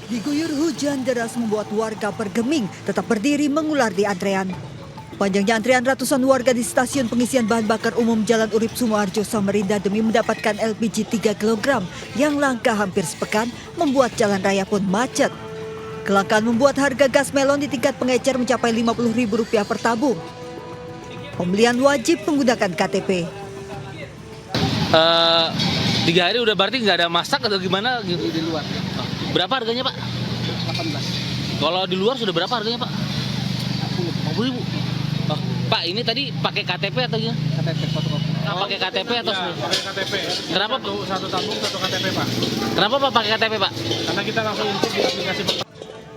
Diguyur hujan deras membuat warga bergeming tetap berdiri mengular di antrean. Panjangnya antrean ratusan warga di stasiun pengisian bahan bakar umum Jalan Urip Sumoharjo, Samarinda demi mendapatkan LPG 3 kg yang langka hampir sepekan membuat jalan raya pun macet. Kelangkaan membuat harga gas melon di tingkat pengecer mencapai Rp50.000 per tabung. Pembelian wajib menggunakan KTP. 3 hari udah berarti nggak ada masak atau gimana gitu di luar? Berapa harganya Pak? 18. Kalau di luar sudah berapa harganya Pak? 50.000. Oh, Pak ini tadi pakai KTP atau gimana? KTP fotokopi. Pakai KTP atau ya, pakai KTP. Kenapa Satu tabung, satu KTP Pak. Kenapa Pak pakai KTP Pak? Karena kita langsung input di aplikasi.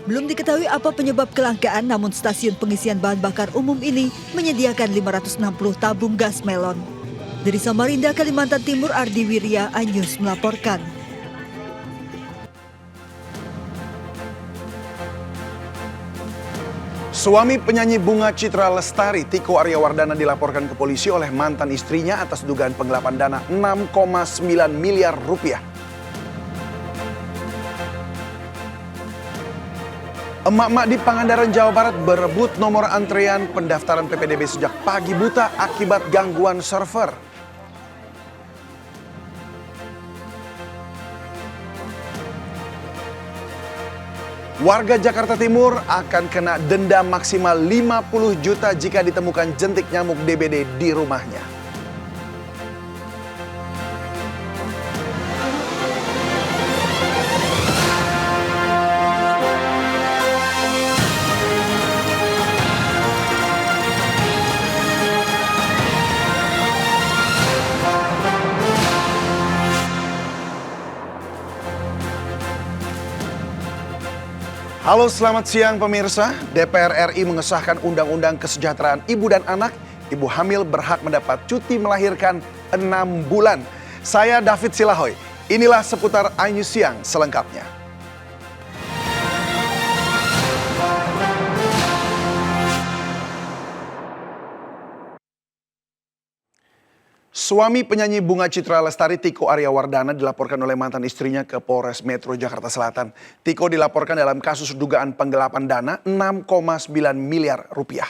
Belum diketahui apa penyebab kelangkaan, namun stasiun pengisian bahan bakar umum ini menyediakan 560 tabung gas melon. Dari Samarinda, Kalimantan Timur, Ardi Wirya, iNews melaporkan. Suami penyanyi Bunga Citra Lestari, Tiko Aryawardana, dilaporkan ke polisi oleh mantan istrinya atas dugaan penggelapan dana 6,9 miliar rupiah. Emak-emak di Pangandaran, Jawa Barat berebut nomor antrean pendaftaran PPDB sejak pagi buta akibat gangguan server. Warga Jakarta Timur akan kena denda maksimal 50 juta jika ditemukan jentik nyamuk DBD di rumahnya. Halo, selamat siang pemirsa. DPR RI mengesahkan Undang-Undang Kesejahteraan Ibu dan Anak. Ibu hamil berhak mendapat cuti melahirkan 6 bulan. Saya David Silahoy. Inilah seputar iNews Siang selengkapnya. Suami penyanyi Bunga Citra Lestari, Tiko Aryawardana, dilaporkan oleh mantan istrinya ke Polres Metro Jakarta Selatan. Tiko dilaporkan dalam kasus dugaan penggelapan dana 6,9 miliar rupiah.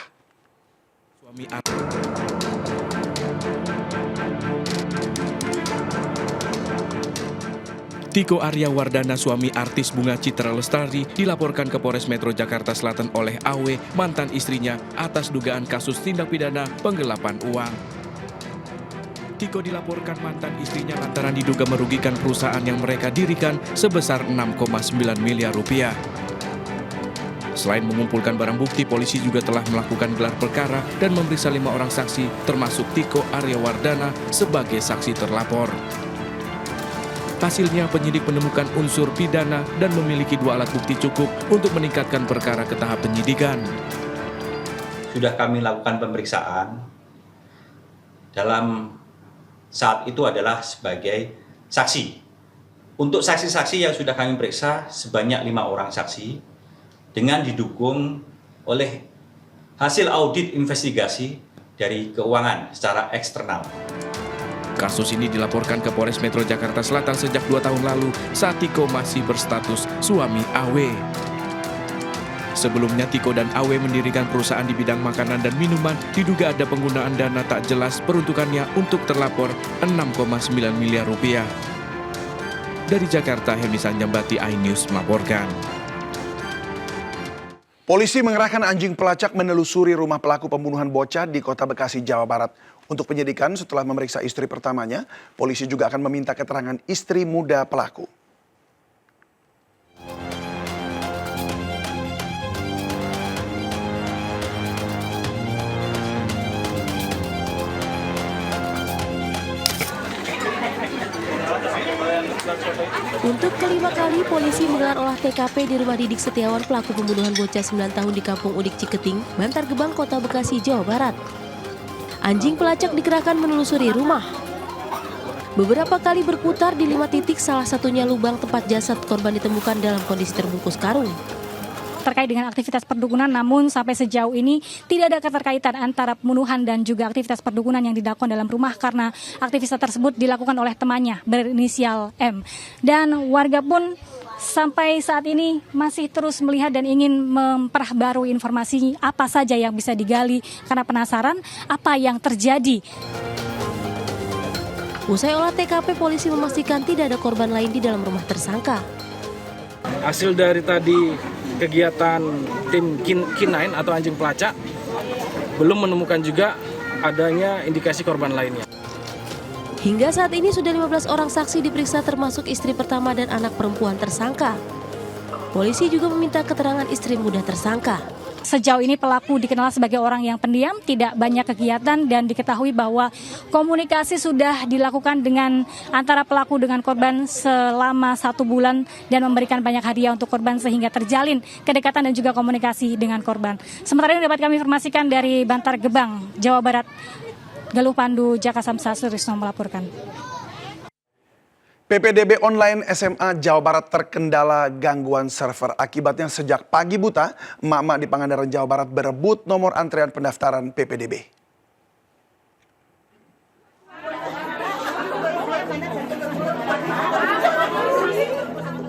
Tiko Aryawardana, suami artis Bunga Citra Lestari, dilaporkan ke Polres Metro Jakarta Selatan oleh AW, mantan istrinya, atas dugaan kasus tindak pidana penggelapan uang. Tiko dilaporkan mantan istrinya lantaran diduga merugikan perusahaan yang mereka dirikan sebesar 6,9 miliar rupiah. Selain mengumpulkan barang bukti, polisi juga telah melakukan gelar perkara dan memeriksa 5 orang saksi, termasuk Tiko Aryawardana sebagai saksi terlapor. Hasilnya, penyidik menemukan unsur pidana dan memiliki 2 alat bukti cukup untuk meningkatkan perkara ke tahap penyidikan. Sudah kami lakukan pemeriksaan dalam saat itu adalah sebagai saksi. Untuk saksi-saksi yang sudah kami periksa sebanyak 5 orang saksi dengan didukung oleh hasil audit investigasi dari keuangan secara eksternal. Kasus ini dilaporkan ke Polres Metro Jakarta Selatan sejak 2 tahun lalu saat Tiko masih berstatus suami AW. Sebelumnya, Tiko dan AW mendirikan perusahaan di bidang makanan dan minuman. Diduga ada penggunaan dana tak jelas peruntukannya untuk terlapor 6,9 miliar rupiah. Dari Jakarta, Helmi Sanjambati, iNews melaporkan. Polisi mengerahkan anjing pelacak menelusuri rumah pelaku pembunuhan bocah di Kota Bekasi, Jawa Barat. Untuk penyidikan, setelah memeriksa istri pertamanya, polisi juga akan meminta keterangan istri muda pelaku. Untuk kelima kali, polisi menggelar olah TKP di rumah Didik Setiawan, pelaku pembunuhan bocah 9 tahun di Kampung Udik Ciketing, Bantar Gebang, Kota Bekasi, Jawa Barat. Anjing pelacak dikerahkan menelusuri rumah. Beberapa kali berputar di 5 titik, salah satunya lubang tempat jasad korban ditemukan dalam kondisi terbungkus karung. terkait dengan aktivitas perdukunan, namun sampai sejauh ini tidak ada keterkaitan antara pembunuhan dan juga aktivitas perdukunan yang dilakukan dalam rumah karena aktivitas tersebut dilakukan oleh temannya berinisial M. Dan warga pun sampai saat ini masih terus melihat dan ingin memperbarui informasi apa saja yang bisa digali karena penasaran apa yang terjadi. Usai olah TKP, polisi memastikan tidak ada korban lain di dalam rumah tersangka. Hasil dari tadi kegiatan tim K9 atau anjing pelacak belum menemukan juga adanya indikasi korban lainnya. Hingga saat ini sudah 15 orang saksi diperiksa termasuk istri pertama dan anak perempuan tersangka. Polisi juga meminta keterangan istri muda tersangka. Sejauh ini pelaku dikenal sebagai orang yang pendiam, tidak banyak kegiatan dan diketahui bahwa komunikasi sudah dilakukan dengan antara pelaku dengan korban selama 1 bulan dan memberikan banyak hadiah untuk korban sehingga terjalin kedekatan dan juga komunikasi dengan korban. Sementara ini dapat kami informasikan dari Bantar Gebang, Jawa Barat, Galuh Pandu, Jaka Samsa Surisno melaporkan. PPDB online SMA Jawa Barat terkendala gangguan server. Akibatnya sejak pagi buta, emak-emak di Pangandaran Jawa Barat berebut nomor antrean pendaftaran PPDB.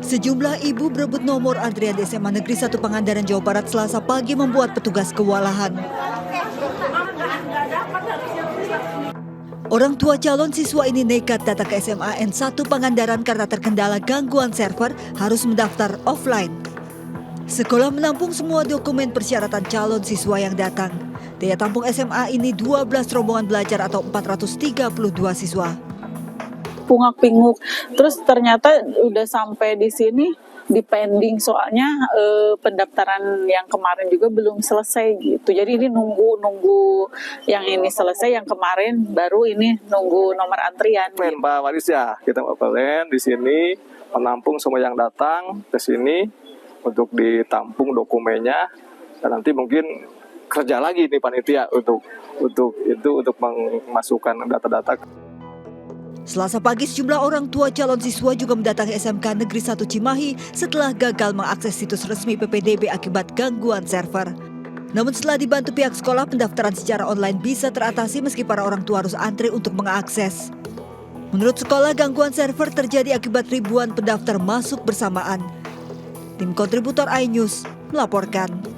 Sejumlah ibu berebut nomor antrian di SMA Negeri 1 Pangandaran Jawa Barat Selasa pagi membuat petugas kewalahan. Orang tua calon siswa ini nekat datang ke SMA N1 Pangandaran karena terkendala gangguan server harus mendaftar offline. Sekolah menampung semua dokumen persyaratan calon siswa yang datang. Daya tampung SMA ini 12 rombongan belajar atau 432 siswa. Pungak-pinguk. Terus ternyata udah sampai di sini di pending soalnya pendaftaran yang kemarin juga belum selesai gitu. Jadi ini nunggu yang ini selesai, yang kemarin baru ini nunggu nomor antrian. Pak Waris ya, kita di sini menampung semua yang datang ke sini untuk ditampung dokumennya dan nanti mungkin kerja lagi nih panitia untuk memasukkan data-data. Selasa pagi sejumlah orang tua calon siswa juga mendatangi SMK Negeri 1 Cimahi setelah gagal mengakses situs resmi PPDB akibat gangguan server. Namun setelah dibantu pihak sekolah, pendaftaran secara online bisa teratasi meski para orang tua harus antri untuk mengakses. Menurut sekolah, gangguan server terjadi akibat ribuan pendaftar masuk bersamaan. Tim kontributor iNews melaporkan.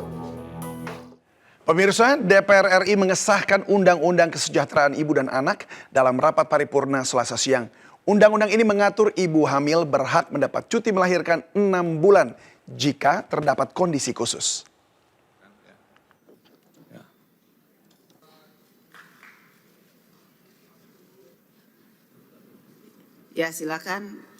Pemirsa, DPR RI mengesahkan Undang-Undang Kesejahteraan Ibu dan Anak dalam rapat paripurna Selasa siang. Undang-undang ini mengatur ibu hamil berhak mendapat cuti melahirkan 6 bulan jika terdapat kondisi khusus. Ya, silakan.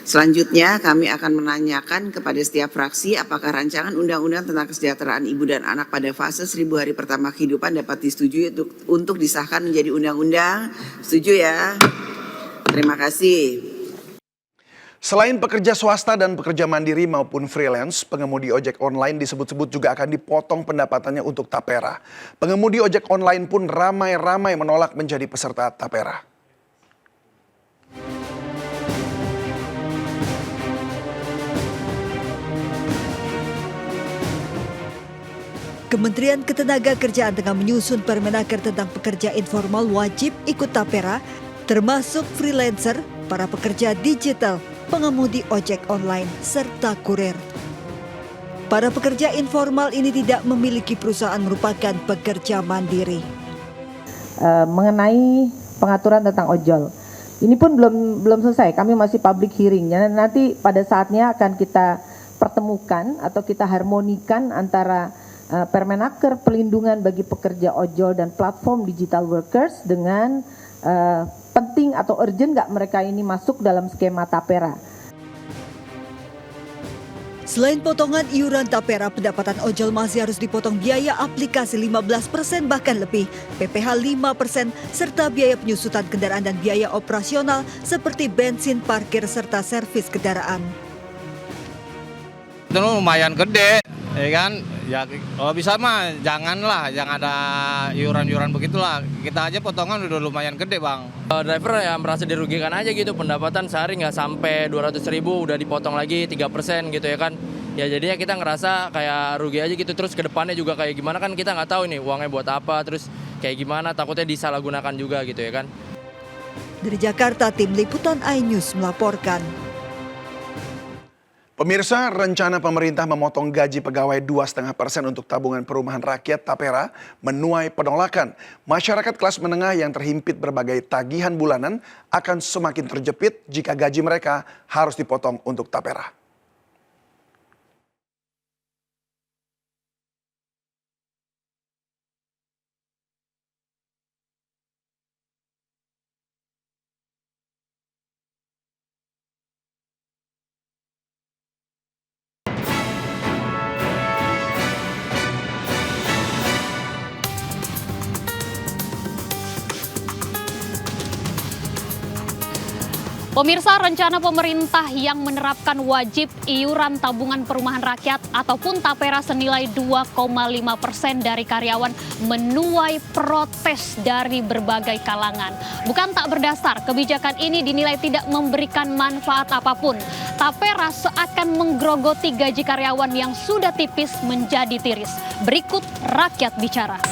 Selanjutnya kami akan menanyakan kepada setiap fraksi apakah rancangan undang-undang tentang kesejahteraan ibu dan anak pada fase 1000 hari pertama kehidupan dapat disetujui untuk disahkan menjadi undang-undang. Setuju ya? Terima kasih. Selain pekerja swasta dan pekerja mandiri maupun freelance, pengemudi ojek online disebut-sebut juga akan dipotong pendapatannya untuk tapera. Pengemudi ojek online pun ramai-ramai menolak menjadi peserta tapera. Kementerian Ketenagakerjaan tengah menyusun Permenaker tentang pekerja informal wajib ikut tapera, termasuk freelancer, para pekerja digital, pengemudi ojek online, serta kurir. Para pekerja informal ini tidak memiliki perusahaan, merupakan pekerja mandiri. Mengenai pengaturan tentang ojol, ini pun belum selesai, kami masih public hearing. Nanti pada saatnya akan kita pertemukan atau kita harmonikan antara Permenaker pelindungan bagi pekerja ojol dan platform digital workers dengan penting atau urgent nggak mereka ini masuk dalam skema tapera. Selain potongan iuran tapera, pendapatan ojol masih harus dipotong biaya aplikasi 15% bahkan lebih, PPh 5%, serta biaya penyusutan kendaraan dan biaya operasional seperti bensin, parkir, serta servis kendaraan. Itu lumayan gede, ya kan? Ya kalau bisa mah jangan ada iuran-iuran begitulah. Kita aja potongan udah lumayan gede, Bang. Driver ya merasa dirugikan aja gitu, pendapatan sehari nggak sampai 200.000 udah dipotong lagi 3% gitu ya kan. Ya jadinya kita ngerasa kayak rugi aja gitu, terus ke depannya juga kayak gimana kan kita nggak tahu nih uangnya buat apa, terus kayak gimana, takutnya disalahgunakan juga gitu ya kan. Dari Jakarta, Tim Liputan iNews melaporkan. Pemirsa, rencana pemerintah memotong gaji pegawai 2,5% untuk tabungan perumahan rakyat Tapera menuai penolakan. Masyarakat kelas menengah yang terhimpit berbagai tagihan bulanan akan semakin terjepit jika gaji mereka harus dipotong untuk Tapera. Pemirsa, rencana pemerintah yang menerapkan wajib iuran tabungan perumahan rakyat ataupun Tapera senilai 2,5% dari karyawan menuai protes dari berbagai kalangan. Bukan tak berdasar, kebijakan ini dinilai tidak memberikan manfaat apapun. Tapera seakan menggerogoti gaji karyawan yang sudah tipis menjadi tiris. Berikut Rakyat Bicara.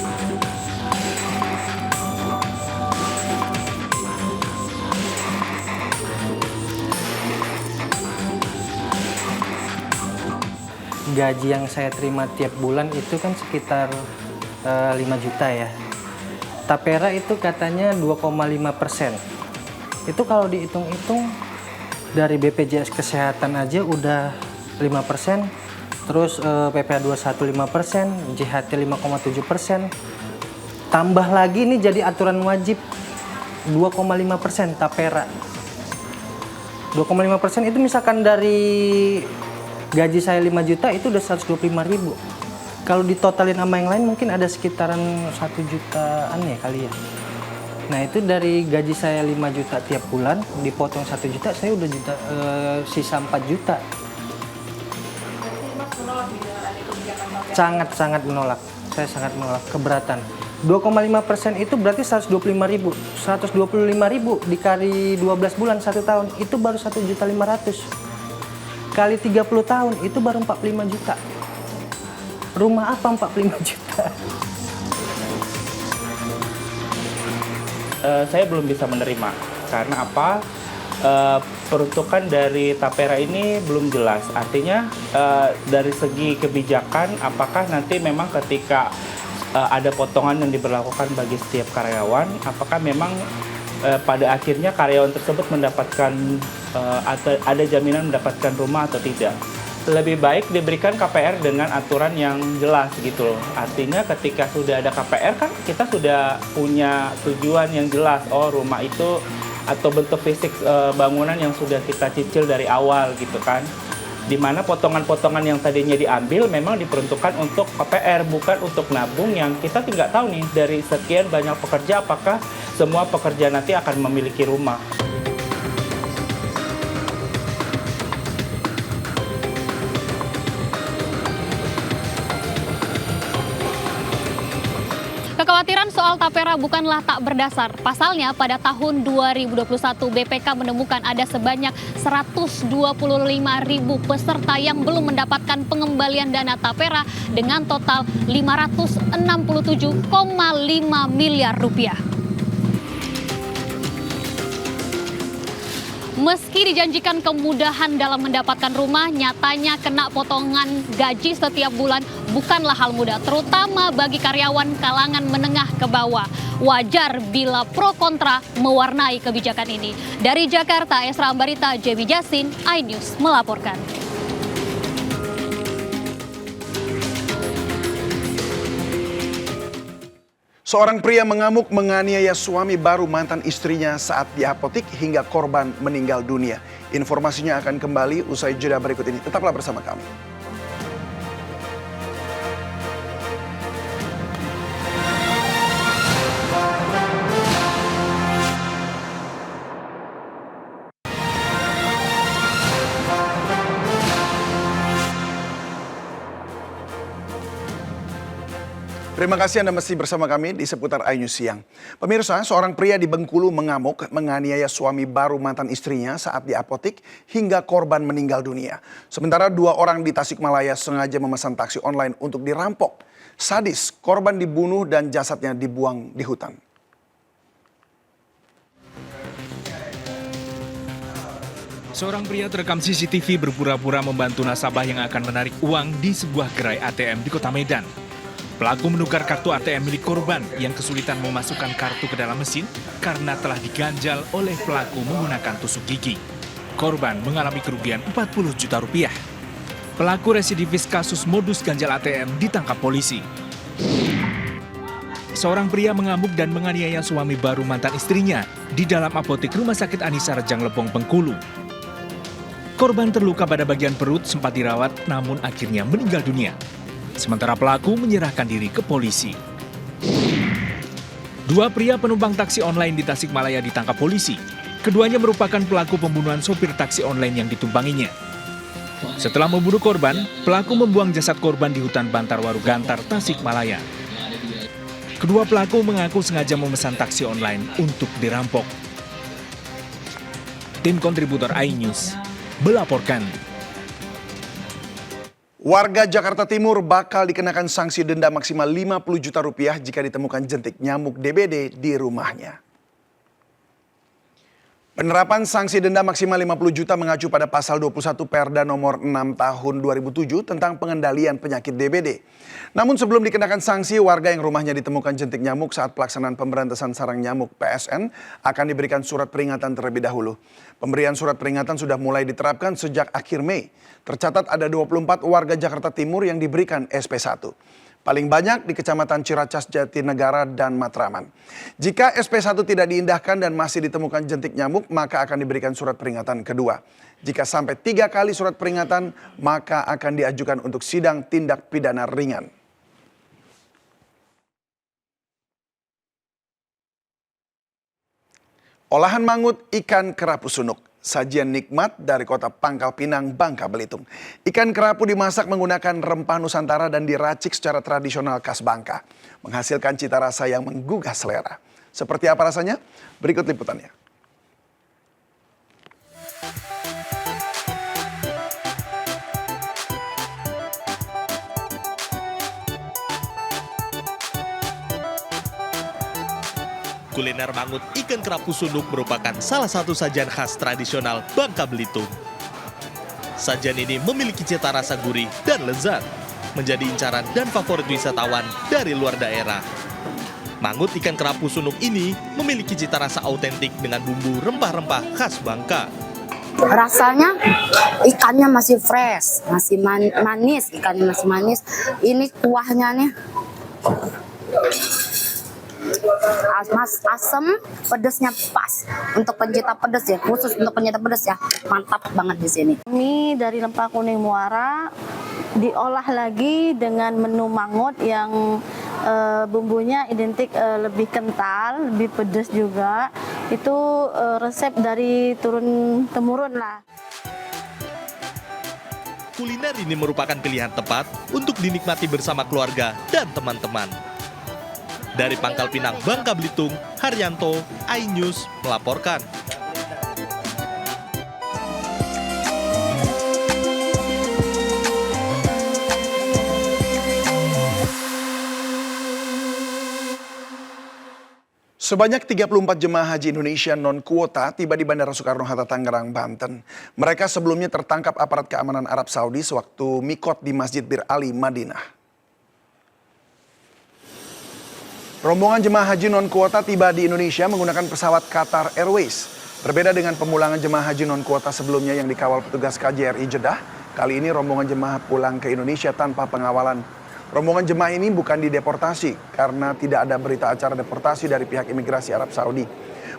Gaji yang saya terima tiap bulan itu kan sekitar 5 juta ya. Tapera itu katanya 2,5%. Itu kalau dihitung-hitung dari BPJS Kesehatan aja udah 5%, terus PPh 21 5%, JHT 5,7%. Tambah lagi ini jadi aturan wajib 2,5% Tapera. 2,5% itu misalkan dari gaji saya 5 juta itu udah 125.000. Kalau ditotalin sama yang lain mungkin ada sekitaran 1 jutaan ya kali ya. Nah itu dari gaji saya 5 juta tiap bulan dipotong 1 juta saya udah sisa 4 juta. Sangat menolak. Saya sangat menolak, keberatan. 2,5% itu berarti 125.000. 125.000 dikali 12 bulan 1 tahun itu baru 1.500.000. Kali 30 tahun itu baru 45 juta. Rumah apa 45 juta? Saya belum bisa menerima. Karena apa? Peruntukan dari Tapera ini belum jelas. Artinya dari segi kebijakan apakah nanti memang ketika ada potongan yang diberlakukan bagi setiap karyawan, apakah memang pada akhirnya karyawan tersebut mendapatkan atau ada jaminan mendapatkan rumah atau tidak. Lebih baik diberikan KPR dengan aturan yang jelas gitu loh. Artinya ketika sudah ada KPR kan kita sudah punya tujuan yang jelas. Oh rumah itu atau bentuk fisik bangunan yang sudah kita cicil dari awal gitu kan. Dimana potongan-potongan yang tadinya diambil memang diperuntukkan untuk KPR, bukan untuk nabung yang kita tidak tahu nih dari sekian banyak pekerja apakah semua pekerja nanti akan memiliki rumah. Kekhawatiran soal Tapera bukanlah tak berdasar. Pasalnya pada tahun 2021 BPK menemukan ada sebanyak 125.000 peserta yang belum mendapatkan pengembalian dana Tapera dengan total 567,5 miliar rupiah. Meski dijanjikan kemudahan dalam mendapatkan rumah, nyatanya kena potongan gaji setiap bulan bukanlah hal mudah, terutama bagi karyawan kalangan menengah ke bawah. Wajar bila pro kontra mewarnai kebijakan ini. Dari Jakarta, Esra Ambarita, JB Jasin, iNews melaporkan. Seorang pria mengamuk menganiaya suami baru mantan istrinya saat di apotik hingga korban meninggal dunia. Informasinya akan kembali usai jeda berikut ini. Tetaplah bersama kami. Terima kasih Anda masih bersama kami di seputar iNews Siang. Pemirsa, seorang pria di Bengkulu mengamuk menganiaya suami baru mantan istrinya saat di apotik hingga korban meninggal dunia. Sementara 2 orang di Tasikmalaya sengaja memesan taksi online untuk dirampok. Sadis, korban dibunuh dan jasadnya dibuang di hutan. Seorang pria terekam CCTV berpura-pura membantu nasabah yang akan menarik uang di sebuah gerai ATM di Kota Medan. Pelaku menukar kartu ATM milik korban yang kesulitan memasukkan kartu ke dalam mesin karena telah diganjal oleh pelaku menggunakan tusuk gigi. Korban mengalami kerugian 40 juta rupiah. Pelaku residivis kasus modus ganjal ATM ditangkap polisi. Seorang pria mengamuk dan menganiaya suami baru mantan istrinya di dalam apotik Rumah Sakit Anisa Rejang Lebong, Bengkulu. Korban terluka pada bagian perut, sempat dirawat namun akhirnya meninggal dunia. Sementara pelaku menyerahkan diri ke polisi. 2 pria penumpang taksi online di Tasikmalaya ditangkap polisi. Keduanya merupakan pelaku pembunuhan sopir taksi online yang ditumpanginya. Setelah membunuh korban, pelaku membuang jasad korban di hutan Bantar Waru Gantar, Tasikmalaya. Kedua pelaku mengaku sengaja memesan taksi online untuk dirampok. Tim kontributor iNews melaporkan. Warga Jakarta Timur bakal dikenakan sanksi denda maksimal 50 juta rupiah jika ditemukan jentik nyamuk DBD di rumahnya. Penerapan sanksi denda maksimal 50 juta mengacu pada pasal 21 Perda nomor 6 tahun 2007 tentang pengendalian penyakit DBD. Namun sebelum dikenakan sanksi, warga yang rumahnya ditemukan jentik nyamuk saat pelaksanaan pemberantasan sarang nyamuk PSN akan diberikan surat peringatan terlebih dahulu. Pemberian surat peringatan sudah mulai diterapkan sejak akhir Mei. Tercatat ada 24 warga Jakarta Timur yang diberikan SP1. Paling banyak di Kecamatan Ciracas, Jatinegara, dan Matraman. Jika SP1 tidak diindahkan dan masih ditemukan jentik nyamuk, maka akan diberikan surat peringatan kedua. Jika sampai 3 kali surat peringatan, maka akan diajukan untuk sidang tindak pidana ringan. Olahan mangut ikan kerapu sunuk. Sajian nikmat dari kota Pangkal Pinang, Bangka Belitung. Ikan kerapu dimasak menggunakan rempah Nusantara dan diracik secara tradisional khas Bangka. Menghasilkan cita rasa yang menggugah selera. Seperti apa rasanya? Berikut liputannya. Kuliner mangut ikan kerapu sunuk merupakan salah satu sajian khas tradisional Bangka Belitung. Sajian ini memiliki cita rasa gurih dan lezat, menjadi incaran dan favorit wisatawan dari luar daerah. Mangut ikan kerapu sunuk ini memiliki cita rasa autentik dengan bumbu rempah-rempah khas Bangka. Rasanya ikannya masih fresh, masih manis, ikannya masih manis. Ini kuahnya nih. Asam, pedasnya pas untuk pencinta pedas ya, khusus untuk pencinta pedas ya, mantap banget di sini. Ini dari lempah kuning muara diolah lagi dengan menu mangut yang bumbunya identik lebih kental, lebih pedas juga. Itu resep dari turun temurun lah. Kuliner ini merupakan pilihan tepat untuk dinikmati bersama keluarga dan teman-teman. Dari Pangkal Pinang, Bangka Belitung, Haryanto, iNews melaporkan. Sebanyak 34 jemaah haji Indonesia non-kuota tiba di Bandara Soekarno-Hatta, Tangerang, Banten. Mereka sebelumnya tertangkap aparat keamanan Arab Saudi sewaktu mikot di Masjid Bir Ali, Madinah. Rombongan jemaah haji non-kuota tiba di Indonesia menggunakan pesawat Qatar Airways. Berbeda dengan pemulangan jemaah haji non-kuota sebelumnya yang dikawal petugas KJRI Jeddah, kali ini rombongan jemaah pulang ke Indonesia tanpa pengawalan. Rombongan jemaah ini bukan dideportasi karena tidak ada berita acara deportasi dari pihak imigrasi Arab Saudi.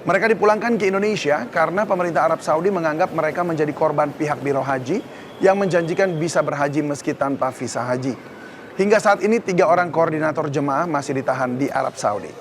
Mereka dipulangkan ke Indonesia karena pemerintah Arab Saudi menganggap mereka menjadi korban pihak Biro Haji yang menjanjikan bisa berhaji meski tanpa visa haji. Hingga saat ini 3 orang koordinator jemaah masih ditahan di Arab Saudi.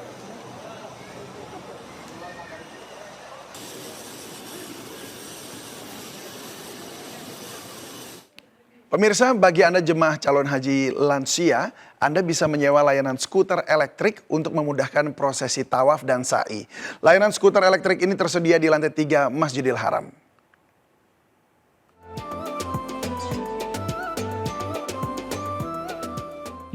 Pemirsa, bagi Anda jemaah calon haji lansia, Anda bisa menyewa layanan skuter elektrik untuk memudahkan prosesi tawaf dan sa'i. Layanan skuter elektrik ini tersedia di lantai 3 Masjidil Haram.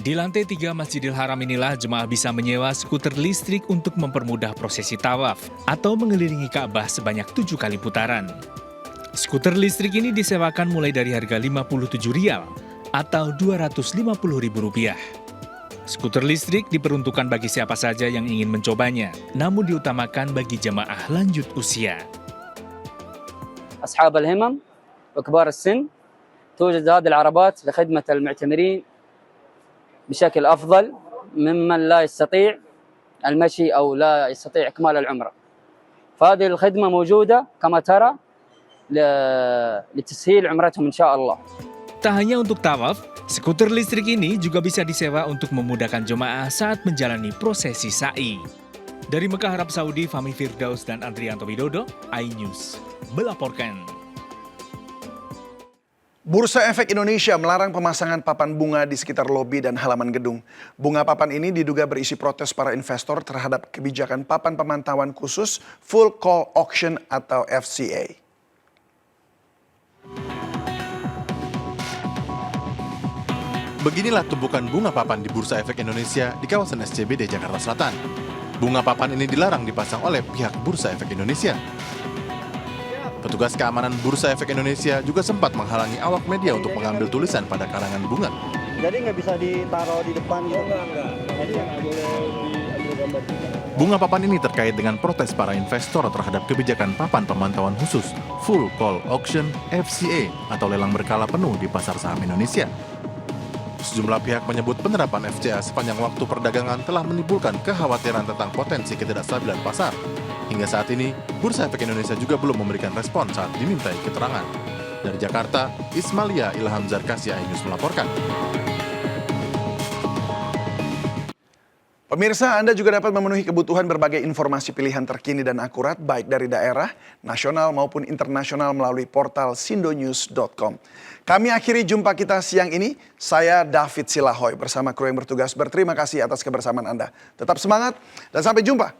Di lantai 3 Masjidil Haram inilah jemaah bisa menyewa skuter listrik untuk mempermudah prosesi tawaf atau mengelilingi Ka'bah sebanyak 7 kali putaran. Skuter listrik ini disewakan mulai dari harga Rp57 atau Rp250.000. Skuter listrik diperuntukkan bagi siapa saja yang ingin mencobanya, namun diutamakan bagi jemaah lanjut usia. أصحاب الهمم وكبار السن توجد هذه العربات لخدمة المعتمرين بشكل أفضل ممن لا يستطيع المشي أو لا يستطيع إكمال العمرة. فهذه الخدمة موجودة كما ترى لتسهيل عمرتهم إن شاء الله. Tak hanya untuk tawaf, skuter listrik ini juga bisa disewa untuk memudahkan jemaah saat menjalani prosesi sa'i. Dari Mekah, Arab Saudi, Fahmi Firdaus dan Andrianto Widodo, iNews melaporkan. Bursa Efek Indonesia melarang pemasangan papan bunga di sekitar lobi dan halaman gedung. Bunga papan ini diduga berisi protes para investor terhadap kebijakan papan pemantauan khusus Full Call Auction atau FCA. Beginilah tumpukan bunga papan di Bursa Efek Indonesia di kawasan SCBD Jakarta Selatan. Bunga papan ini dilarang dipasang oleh pihak Bursa Efek Indonesia. Petugas keamanan Bursa Efek Indonesia juga sempat menghalangi awak media untuk mengambil tulisan pada karangan bunga. Jadi nggak bisa ditaruh di depan gitu? Enggak. Bunga papan ini terkait dengan protes para investor terhadap kebijakan papan pemantauan khusus Full Call Auction FCA atau lelang berkala penuh di pasar saham Indonesia. Sejumlah pihak menyebut penerapan FCA sepanjang waktu perdagangan telah menimbulkan kekhawatiran tentang potensi ketidakstabilan pasar. Hingga saat ini, Bursa Efek Indonesia juga belum memberikan respon saat dimintai keterangan. Dari Jakarta, Ismalia Ilham Zarkasi, iNews melaporkan. Pemirsa, Anda juga dapat memenuhi kebutuhan berbagai informasi pilihan terkini dan akurat baik dari daerah, nasional maupun internasional melalui portal sindonews.com. Kami akhiri jumpa kita siang ini. Saya David Silahoy bersama kru yang bertugas berterima kasih atas kebersamaan Anda. Tetap semangat dan sampai jumpa.